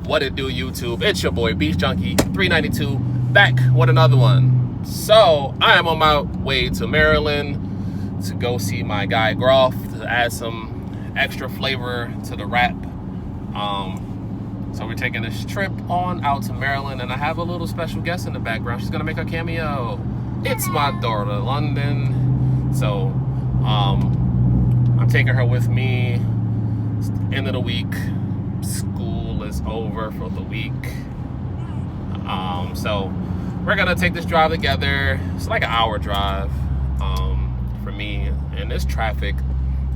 What it do, YouTube? It's your boy Beatz Junkie392 back with another one. So I am on my way to Maryland to go see my guy Groff to add some extra flavor to the rap. So we're taking this trip on out to Maryland, and I have a little special guest in the background. She's gonna make a cameo. It's my daughter, London. So I'm taking her with me. It's the end of the week. School is over for the week. So we're gonna take this drive together. It's like an hour drive for me, and there's traffic,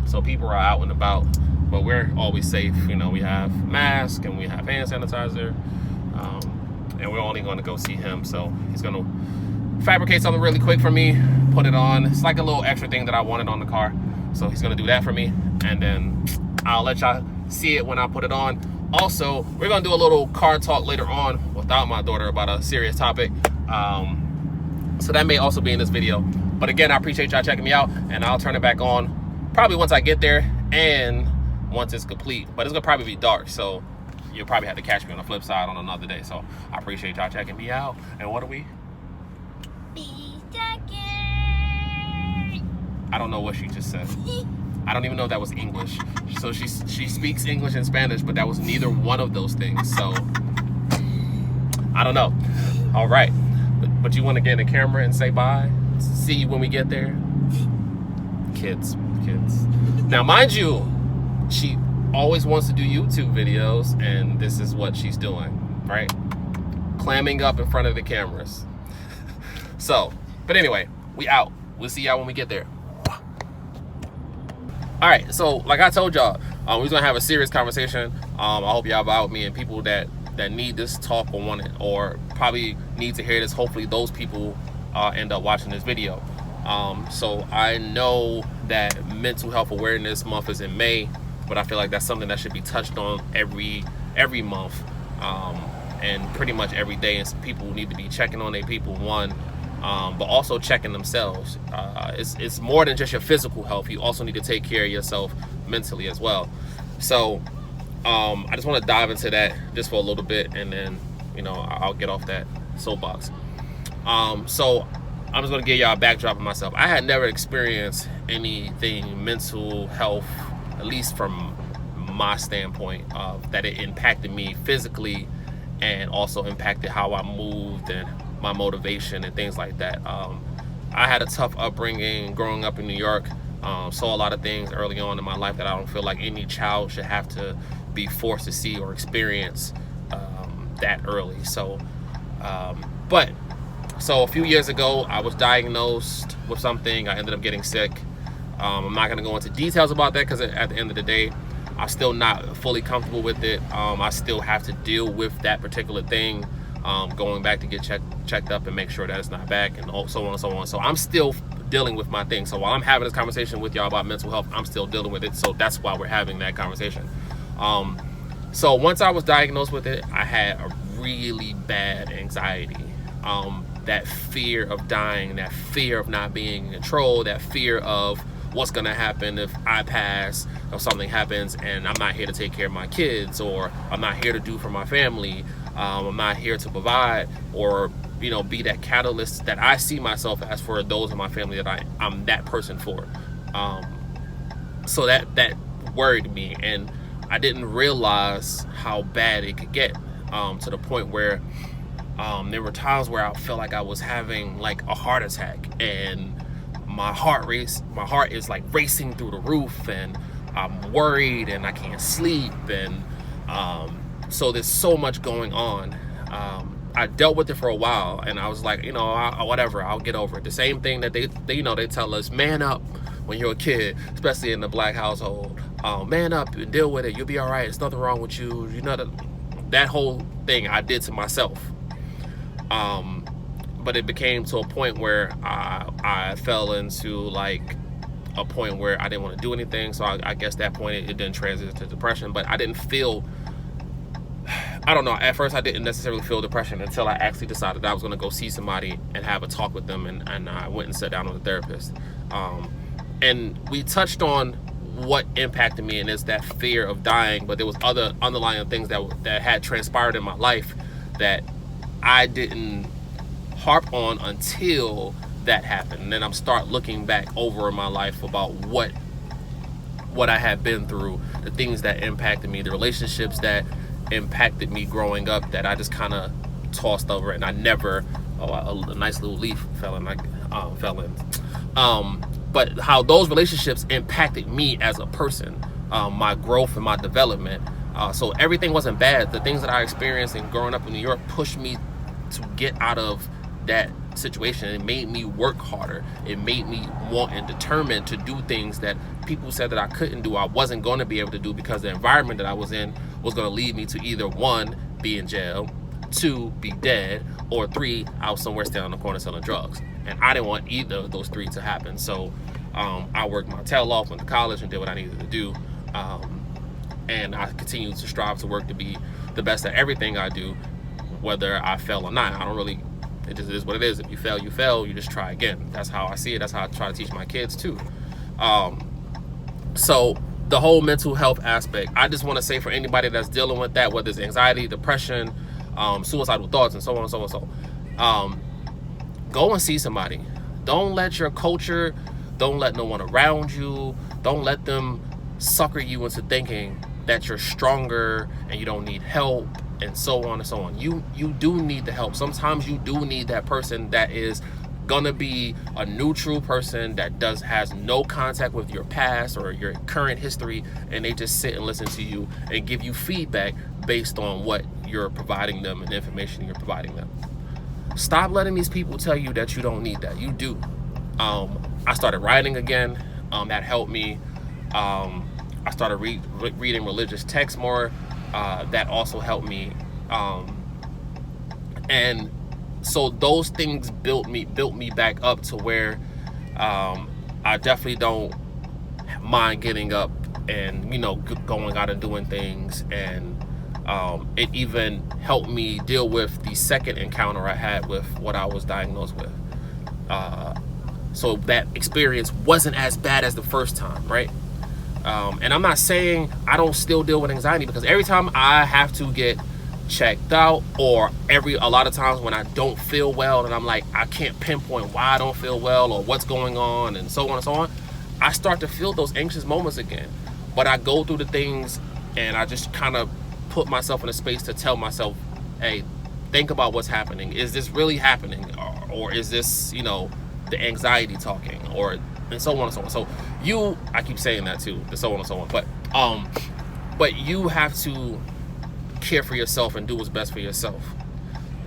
so people are out and about, but we're always safe. You know, we have masks and we have hand sanitizer, and we're only going to go see him. So he's gonna fabricate something really quick for me, put it on. It's like a little extra thing that I wanted on the car, so he's gonna do that for me, and then I'll let y'all see it when I put it on. Also, we're gonna do a little car talk later on without my daughter about a serious topic, so that may also be in this video. But again, I appreciate y'all checking me out, and I'll turn it back on probably once I get there and once it's complete. But it's gonna probably be dark, so you'll probably have to catch me on the flip side on another day. So I appreciate y'all checking me out. And what are we? I don't know what she just said. I don't even know if that was English. So she speaks English and Spanish, but that was neither one of those things. So I don't know. All right, but you want to get in the camera and say bye? See you when we get there. Kids. Now, mind you, she always wants to do YouTube videos, and this is what she's doing, right? Clamming up in front of the cameras. So, but anyway, we out. We'll see y'all when we get there. All right, so like I told y'all, we're gonna have a serious conversation. I hope y'all vibe with me, and people that need this talk or want it, or probably need to hear this. Hopefully those people end up watching this video. So I know that Mental Health Awareness Month is in May, but I feel like that's something that should be touched on every month, and pretty much every day. And people need to be checking on their people, but also checking themselves. It's more than just your physical health. You also need to take care of yourself mentally as well. So I just want to dive into that just for a little bit, and then, you know, I'll get off that soapbox. So I'm just going to give y'all a backdrop of myself. I had never experienced anything mental health, at least from my standpoint, of that it impacted me physically and also impacted how I moved and my motivation and things like that. I had a tough upbringing growing up in New York. Saw a lot of things early on in my life that I don't feel like any child should have to be forced to see or experience that early. So so a few years ago, I was diagnosed with something. I ended up getting sick. I'm not going to go into details about that, because at the end of the day, I'm still not fully comfortable with it. I still have to deal with that particular thing, going back to get checked up and make sure that it's not back, and so on and so on. So I'm still dealing with my thing. So while I'm having this conversation with y'all about mental health, I'm still dealing with it. So that's why we're having that conversation. So once I was diagnosed with it, I had a really bad anxiety. That fear of dying, that fear of not being in control, that fear of what's gonna happen if I pass, or something happens and I'm not here to take care of my kids, or I'm not here to do for my family, I'm not here to provide, or, you know, be that catalyst that I see myself as for those in my family that I'm that person for. So that worried me, and I didn't realize how bad it could get, to the point where there were times where I felt like I was having like a heart attack, and my heart is like racing through the roof, and I'm worried, and I can't sleep, and so there's so much going on. I dealt with it for a while, and I was like, you know, whatever, I'll get over it. The same thing that they tell us, man up when you're a kid, especially in the black household. Man up and deal with it. You'll be all right. There's nothing wrong with you. You know, that whole thing I did to myself. But it became to a point where I fell into like a point where I didn't want to do anything. So I guess that point it didn't transition to depression. But I didn't feel, I don't know, at first I didn't necessarily feel depression until I actually decided I was going to go see somebody and have a talk with them, and I went and sat down with a therapist. And we touched on what impacted me, and it's that fear of dying. But there was other underlying things that had transpired in my life that I didn't harp on until that happened. And then I'm start looking back over my life about what I had been through, the things that impacted me, the relationships that impacted me growing up that I just kind of tossed over, and I never, a nice little leaf fell in, but how those relationships impacted me as a person, my growth and my development. So everything wasn't bad. The things that I experienced in growing up in New York pushed me to get out of that situation. It made me work harder. It made me want and determined to do things that people said that I couldn't do, I wasn't going to be able to do, because the environment that I was in was going to lead me to either 1, be in jail, 2, be dead, or 3, out somewhere standing on the corner selling drugs. And I didn't want either of those 3 to happen. So I worked my tail off, went to college, and did what I needed to do. And I continued to strive to work to be the best at everything I do, whether I fail or not. I don't really, it just is what it is. If you fail, you fail. You just try again. That's how I see it. That's how I try to teach my kids too. So the whole mental health aspect, I just want to say for anybody that's dealing with that, whether it's anxiety, depression, suicidal thoughts, and so on and so on and so on, go and see somebody. Don't let your culture, don't let no one around you, don't let them sucker you into thinking that you're stronger and you don't need help, and so on and so on. You do need the help. Sometimes you do need that person that is gonna be a neutral person that has no contact with your past or your current history, and they just sit and listen to you and give you feedback based on what you're providing them and the information you're providing them. Stop letting these people tell you that you don't need that. You do. I started writing again. That helped me. I started reading religious texts more. That also helped me. And so those things built me back up to where I definitely don't mind getting up and, you know, going out and doing things. And it even helped me deal with the second encounter I had with what I was diagnosed with. So that experience wasn't as bad as the first time, right? And I'm not saying I don't still deal with anxiety, because every time I have to get checked out, or a lot of times when I don't feel well and I'm like, I can't pinpoint why I don't feel well or what's going on, and so on and so on, I start to feel those anxious moments again. But I go through the things and I just kind of put myself in a space to tell myself, hey, think about what's happening. Is this really happening? Or is this, you know, the anxiety talking? And so on and so on. So I keep saying that too, the so on and so on. But you have to care for yourself and do what's best for yourself.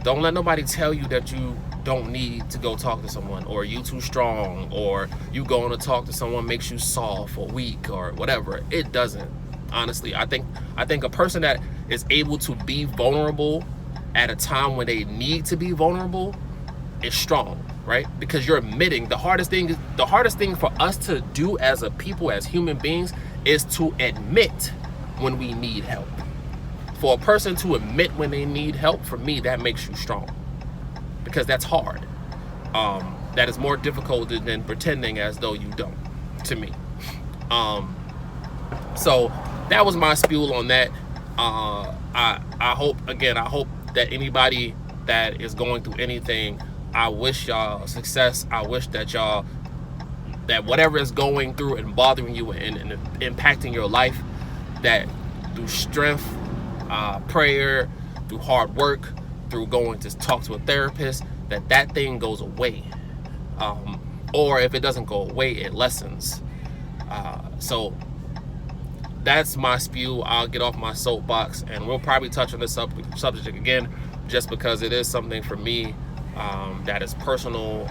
Don't let nobody tell you that you don't need to go talk to someone, or you too strong, or you going to talk to someone makes you soft or weak or whatever. It doesn't. Honestly, I think a person that is able to be vulnerable at a time when they need to be vulnerable is strong, right? Because you're admitting the hardest thing for us to do as a people, as human beings, is to admit when we need help. For a person to admit when they need help, for me, that makes you strong, because that's hard. That is more difficult than pretending as though you don't, to me. So that was my spiel on that. I hope that anybody that is going through anything, I wish y'all success. I wish that whatever is going through and bothering you and impacting your life, that through strength, prayer, through hard work, through going to talk to a therapist, that thing goes away. Or if it doesn't go away, it lessens. So that's my spew. I'll get off my soapbox, and we'll probably touch on this subject again, just because it is something for me that is personal.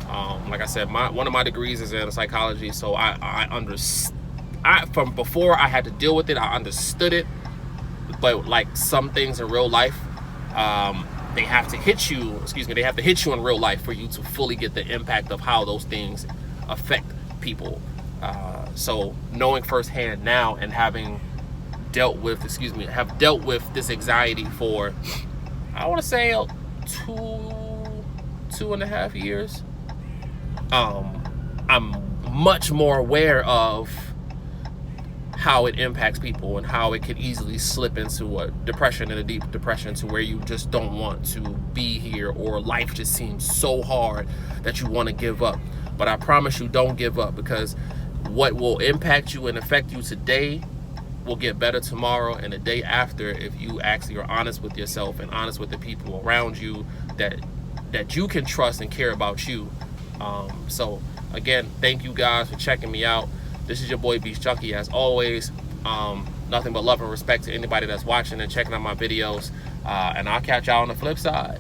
Like I said, one of my degrees is in psychology, so I understand. From before I had to deal with it, I understood it. But like some things in real life, they have to hit you. They have to hit you in real life for you to fully get the impact of how those things affect people. So knowing firsthand now, and having dealt with this anxiety for, I want to say 2.5 years. I'm much more aware of how it impacts people and how it could easily slip into a depression and a deep depression to where you just don't want to be here, or life just seems so hard that you want to give up. But I promise you, don't give up, because what will impact you and affect you today will get better tomorrow and the day after, if you actually are honest with yourself and honest with the people around you that you can trust and care about you. So again, thank you guys for checking me out. This is your boy Beatz Junkie, as always. Nothing but love and respect to anybody that's watching and checking out my videos. And I'll catch y'all on the flip side.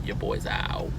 Your boy's out.